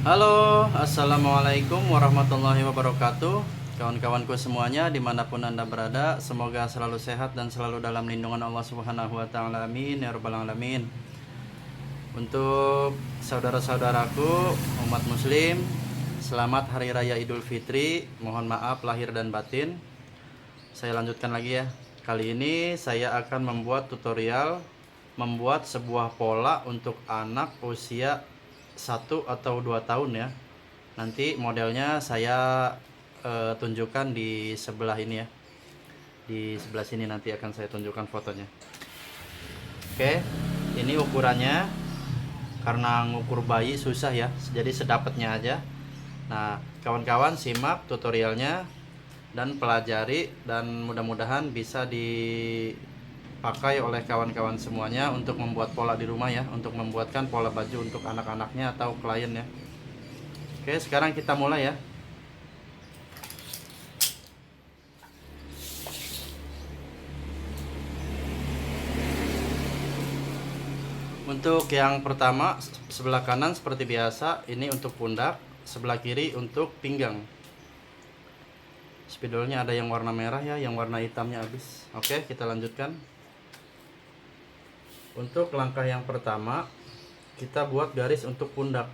Halo, assalamualaikum warahmatullahi wabarakatuh. Kawan-kawanku semuanya dimanapun anda berada, semoga selalu sehat dan selalu dalam lindungan Allah Subhanahu wa Ta'ala. Amin ya Rabbal Alamin. Untuk saudara-saudaraku umat muslim, selamat Hari Raya Idul Fitri. Mohon maaf lahir dan batin. Saya lanjutkan lagi ya. Kali ini saya akan membuat tutorial membuat sebuah pola untuk anak usia 1 atau 2 tahun ya. Nanti modelnya saya tunjukkan di sebelah ini ya. Di sebelah sini nanti akan saya tunjukkan fotonya. Oke, ini ukurannya. Karena ngukur bayi susah ya, jadi sedapatnya aja. Nah, kawan-kawan simak tutorialnya dan pelajari, dan mudah-mudahan bisa dipakai oleh kawan-kawan semuanya untuk membuat pola di rumah ya, untuk membuatkan pola baju untuk anak-anaknya atau klien ya. Oke, sekarang kita mulai ya. Untuk yang pertama, sebelah kanan seperti biasa, ini untuk pundak, sebelah kiri untuk pinggang. Spidolnya ada yang warna merah ya, yang warna hitamnya habis. Oke, kita lanjutkan. Untuk langkah yang pertama, kita buat garis untuk pundak.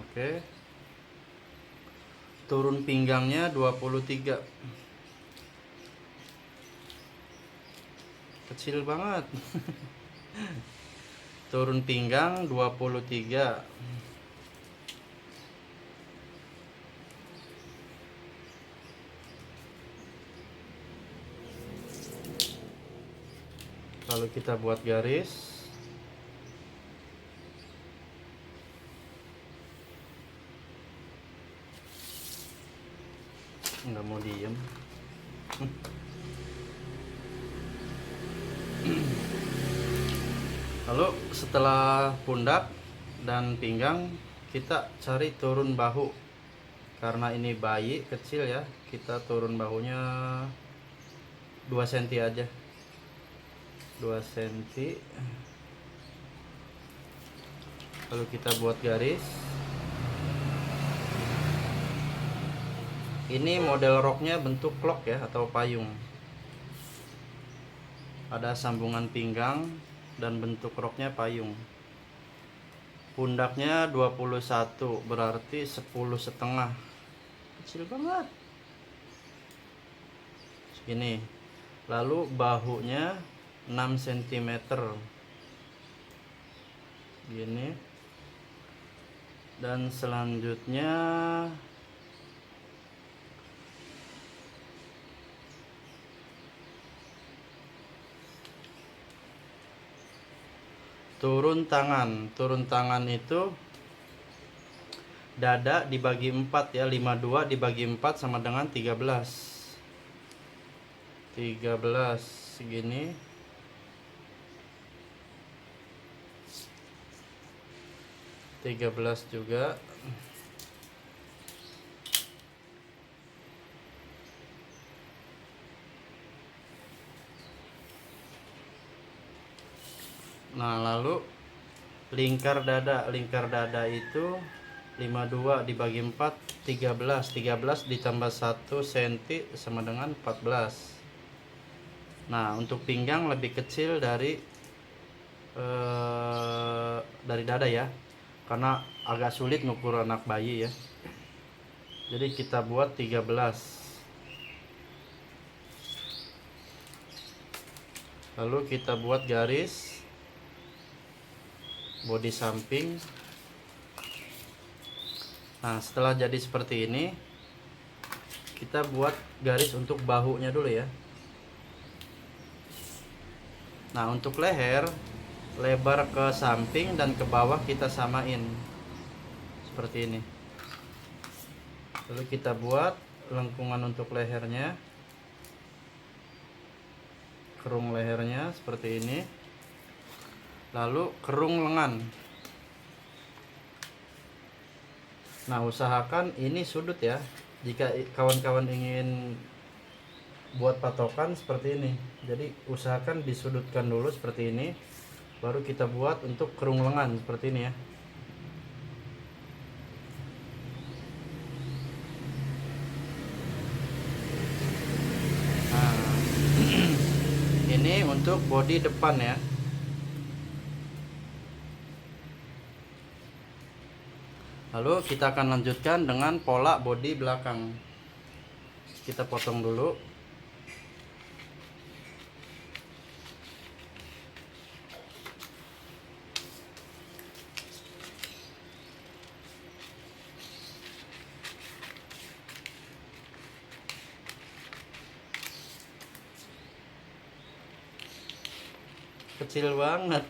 Oke. Turun pinggangnya 23. Kecil banget. Turun pinggang 23. Lalu kita buat garis. Nggak mau diem. Lalu setelah pundak dan pinggang, kita cari turun bahu. Karena ini bayi kecil ya, kita turun bahunya 2 cm aja. 2 cm. Lalu kita buat garis. Ini model roknya bentuk clock ya, atau payung. Ada sambungan pinggang dan bentuk roknya payung. Pundaknya 21, berarti 10,5. Kecil banget. Segini. Lalu bahunya 6 cm. Gini. Dan selanjutnya turun tangan. Turun tangan itu dada dibagi 4 ya, 52 dibagi 4 sama dengan 13. 13 segini. Tiga belas juga. Nah, lalu lingkar dada. Lingkar dada itu 52 dibagi 4, 13. 13 ditambah 1 cm sama dengan 14. Nah, untuk pinggang lebih kecil dari dada ya, karena agak sulit ngukur anak bayi ya. Jadi kita buat 13. Lalu kita buat garis bodi samping. Nah, setelah jadi seperti ini, kita buat garis untuk bahunya dulu ya. Nah, untuk leher, lebar ke samping dan ke bawah kita samain seperti ini. Lalu kita buat lengkungan untuk lehernya, kerung lehernya seperti ini. Lalu kerung lengan. Nah, usahakan ini sudut ya. Jika kawan-kawan ingin buat patokan seperti ini, jadi usahakan disudutkan dulu seperti ini, baru kita buat untuk kerung lengan seperti ini ya. Nah, ini untuk bodi depan ya. Lalu kita akan lanjutkan dengan pola bodi belakang. Kita potong dulu. Kecil banget.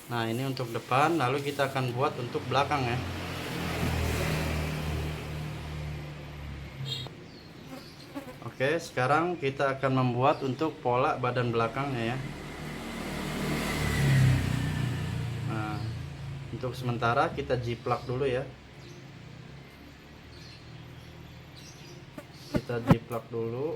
Nah, ini untuk depan, lalu kita akan buat untuk belakang ya. Oke, sekarang kita akan membuat untuk pola badan belakangnya ya. Nah, untuk sementara kita jiplak dulu ya. Kita jiplak dulu.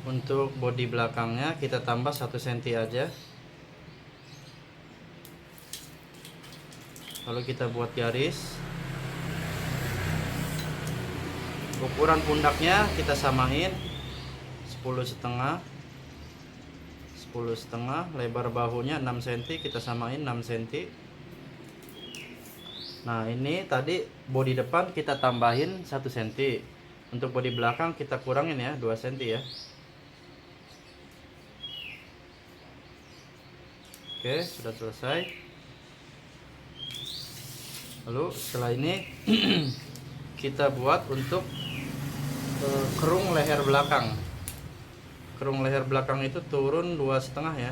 Untuk bodi belakangnya kita tambah 1 cm aja. Lalu kita buat garis. Ukuran pundaknya kita samain 10,5, 10,5. Lebar bahunya 6 cm, kita samain 6 cm. Nah, ini tadi bodi depan kita tambahin 1 cm. Untuk bodi belakang kita kurangin ya 2 cm ya. Oke, sudah selesai. Lalu setelah ini kita buat untuk kerung leher belakang. Kerung leher belakang itu turun 2,5 ya,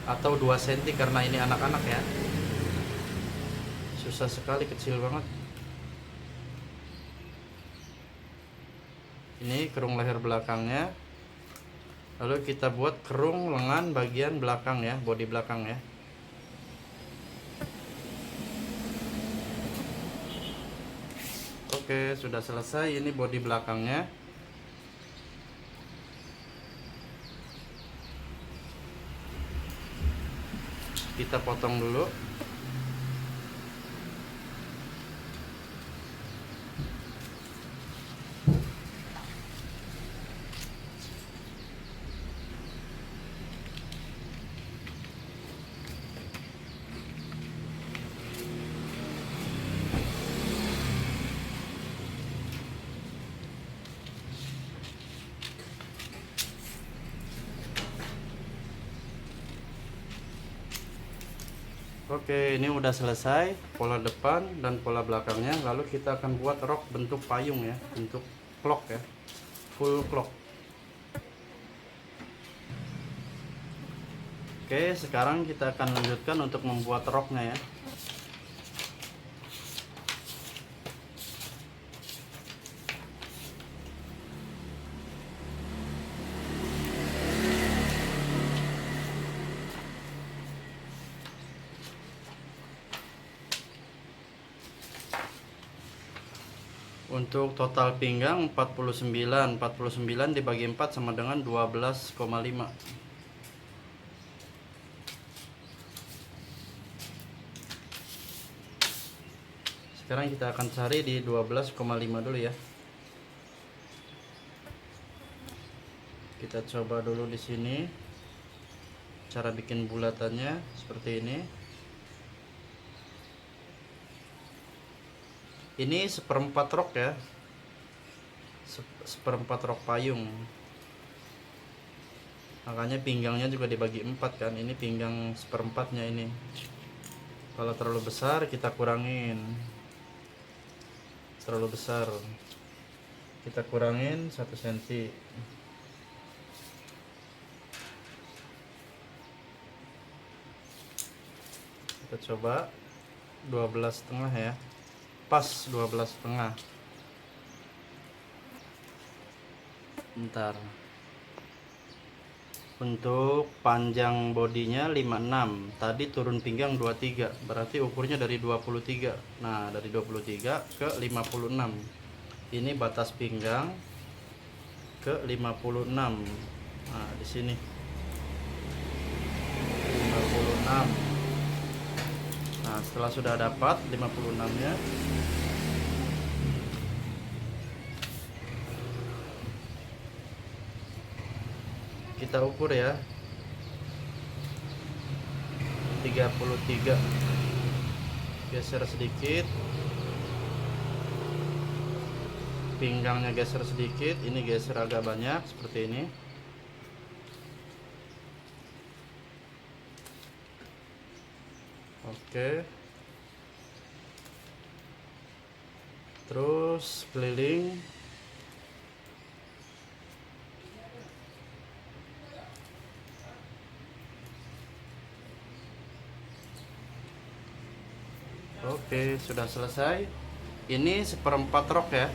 atau 2 cm karena ini anak-anak ya. Susah sekali, kecil banget. Ini kerung leher belakangnya. Lalu kita buat kerung lengan bagian belakang ya, bodi belakang ya. Oke, sudah selesai. Ini bodi belakangnya. Kita potong dulu. Oke, ini udah selesai pola depan dan pola belakangnya. Lalu kita akan buat rok bentuk payung ya, bentuk clock ya, full clock. Oke, sekarang kita akan lanjutkan untuk membuat roknya ya. Untuk total pinggang 49 dibagi 4 sama dengan 12,5. Sekarang kita akan cari di 12,5 dulu ya. Kita coba dulu di sini cara bikin bulatannya seperti ini. Ini seperempat rok ya, seperempat rok payung. Makanya pinggangnya juga dibagi 4 kan. Ini pinggang seperempatnya ini. Kalau terlalu besar kita kurangin. Terlalu besar kita kurangin 1 cm. Kita coba 12,5 ya. Pas 12,5. Bentar. Untuk panjang bodinya 56. Tadi turun pinggang 23. Berarti ukurnya dari 23. Nah, dari 23 ke 56. Ini batas pinggang ke 56. Nah, di sini 56. Nah, setelah sudah dapat 56-nya, kita ukur ya. 33. Geser sedikit. Pinggangnya geser sedikit, ini geser agak banyak seperti ini. Oke. Terus keliling. Oke, sudah selesai. Ini seperempat rok ya.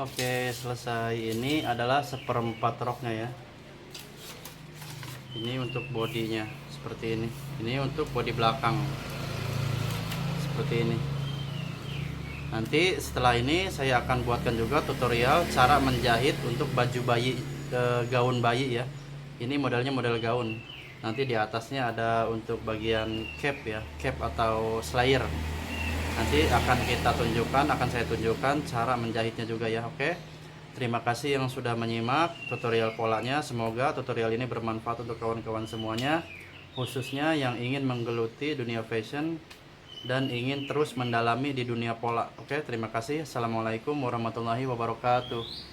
Oke, selesai. Ini adalah seperempat roknya ya. Ini untuk bodinya seperti ini. Ini untuk bodi belakang seperti ini. Nanti setelah ini saya akan buatkan juga tutorial cara menjahit untuk baju bayi, gaun bayi ya. Ini modelnya model gaun. Nanti di atasnya ada untuk bagian cap ya, cap atau slayer. Nanti akan saya tunjukkan cara menjahitnya juga ya. Oke. Terima kasih yang sudah menyimak tutorial polanya. Semoga tutorial ini bermanfaat untuk kawan-kawan semuanya, khususnya yang ingin menggeluti dunia fashion dan ingin terus mendalami di dunia pola. Oke, terima kasih. Assalamualaikum warahmatullahi wabarakatuh.